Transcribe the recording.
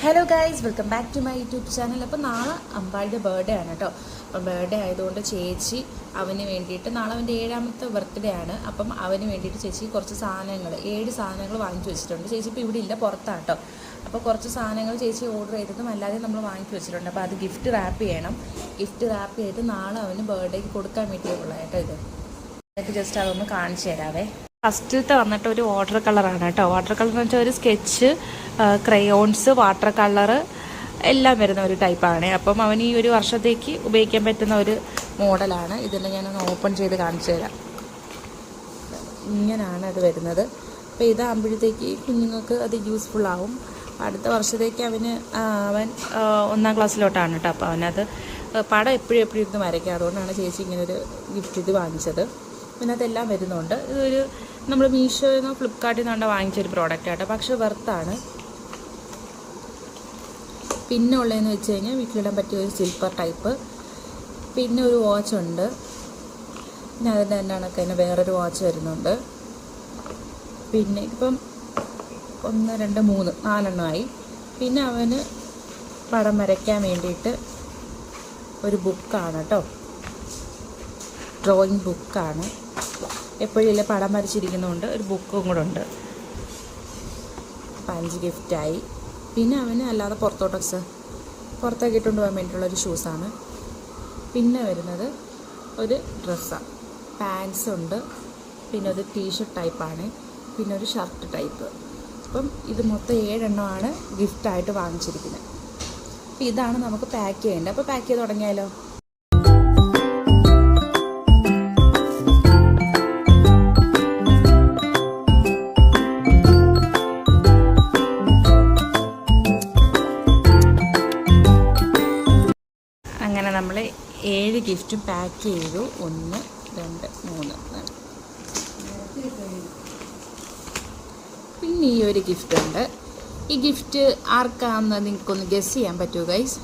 Hello guys, welcome back to my YouTube channel. അപ്പോൾ നാളെ അമ്പാടിയുടെ birthday ആണ് കേട്ടോ. അപ്പം ബർത്ത്ഡേ ആയതുകൊണ്ട് ചേച്ചി അവന് വേണ്ടിയിട്ട്, നാളെ അവൻ്റെ 7ാമത്തെ ബർത്ത്ഡേ ആണ്. അപ്പം അവന് വേണ്ടിയിട്ട് ചേച്ചി കുറച്ച് സാധനങ്ങൾ 7 സാധനങ്ങൾ വാങ്ങിച്ചു വെച്ചിട്ടുണ്ട്. ചേച്ചി ഇപ്പോൾ ഇവിടെ ഇല്ല, പുറത്താണ് കേട്ടോ. അപ്പോൾ കുറച്ച് സാധനങ്ങൾ ചേച്ചി ഓർഡർ ചെയ്തതും അല്ലാതെ നമ്മൾ വാങ്ങിച്ചു വെച്ചിട്ടുണ്ട്. അപ്പോൾ അത് ഗിഫ്റ്റ് റാപ്പ് ചെയ്യണം. ഗിഫ്റ്റ് റാപ്പ് ചെയ്ത് നാളെ അവന് ബർത്ത്ഡേക്ക് കൊടുക്കാൻ വേണ്ടിയിട്ടുള്ള കേട്ടോ. എനിക്ക് ജസ്റ്റ് അതൊന്ന് കാണിച്ചു തരാവേ. ഫസ്റ്റിലത്തെ വന്നിട്ട് ഒരു വാട്ടർ കളറാണ് കേട്ടോ. വാട്ടർ കളർ എന്ന് വെച്ചാൽ ഒരു സ്കെച്ച്, ക്രയോൺസ്, വാട്ടർ കളറ് എല്ലാം വരുന്ന ഒരു ടൈപ്പാണ്. അപ്പം അവന് ഈ ഒരു വർഷത്തേക്ക് ഉപയോഗിക്കാൻ പറ്റുന്ന ഒരു മോഡലാണ്. ഇതെല്ലാം ഞാനൊന്ന് ഓപ്പൺ ചെയ്ത് കാണിച്ചു തരാം. ഇങ്ങനെയാണ് അത് വരുന്നത്. അപ്പോൾ ഇതാകുമ്പോഴത്തേക്ക് കുഞ്ഞുങ്ങൾക്ക് അത് യൂസ്ഫുൾ ആവും. അടുത്ത വർഷത്തേക്ക് അവൻ 1ാം ക്ലാസ്സിലോട്ടാണ് കേട്ടോ. അപ്പോൾ അവനത് പടം എപ്പോഴും ഇരുന്ന് വരയ്ക്കുക. അതുകൊണ്ടാണ് ചേച്ചി ഇങ്ങനൊരു ഗിഫ്റ്റ് ഇത് വാങ്ങിച്ചത്. പിന്നെ അതെല്ലാം വരുന്നുണ്ട്. ഇതൊരു നമ്മൾ മീഷോയിൽ നിന്നോ ഫ്ലിപ്കാർട്ടിൽ നിന്നോ വാങ്ങിച്ചൊരു പ്രോഡക്റ്റ് ആട്ടോ. പക്ഷേ വെർത്താണ്. പിന്നെ ഉള്ളതെന്ന് വെച്ച് കഴിഞ്ഞാൽ വീട്ടിലിടാൻ പറ്റിയ ഒരു സിൽവർ ടൈപ്പ്. പിന്നെ ഒരു വാച്ച് ഉണ്ട്. പിന്നെ അതിൻ്റെ തന്നെ വേറൊരു വാച്ച് വരുന്നുണ്ട്. പിന്നെ ഇപ്പം 1, 2, 3, 4 എണ്ണമായി. പിന്നെ അവന് പടം വരയ്ക്കാൻ വേണ്ടിയിട്ട് ഒരു ബുക്കാണ് കേട്ടോ. ഡ്രോയിങ് ബുക്കാണ്. എപ്പോഴും പടം വരച്ചിരിക്കുന്നതുകൊണ്ട് ഒരു ബുക്കും കൂടെ ഉണ്ട്. 5 ഗിഫ്റ്റായി. പിന്നെ അവന് അല്ലാതെ പുറത്തേക്ക് ഇട്ടുകൊണ്ട് പോകാൻ വേണ്ടിയിട്ടുള്ളൊരു ഷൂസാണ്. പിന്നെ വരുന്നത് ഒരു ഡ്രസ്സാണ്. പാൻസ് ഉണ്ട്. പിന്നെ ഒരു ടീഷർട്ട് ടൈപ്പാണ്. പിന്നെ ഒരു ഷർട്ട് ടൈപ്പ്. അപ്പം ഇത് മൊത്തം 7 എണ്ണമാണ് ഗിഫ്റ്റായിട്ട് വാങ്ങിച്ചിരിക്കുന്നത്. അപ്പോൾ ഇതാണ് നമുക്ക് പാക്ക് ചെയ്യേണ്ടത്. അപ്പോൾ പാക്ക് ചെയ്ത് തുടങ്ങിയാലോ? അങ്ങനെ നമ്മൾ 7 ഗിഫ്റ്റ് പാക്ക് ചെയ്തു. 1, 2, 3. പിന്നെ ഈ ഒരു ഗിഫ്റ്റ് ഉണ്ട്. ഈ ഗിഫ്റ്റ് ആർക്കാണെന്ന് നിങ്ങൾക്കൊന്ന് ഗസ് ചെയ്യാൻ പറ്റുമോ ഗൈസ്?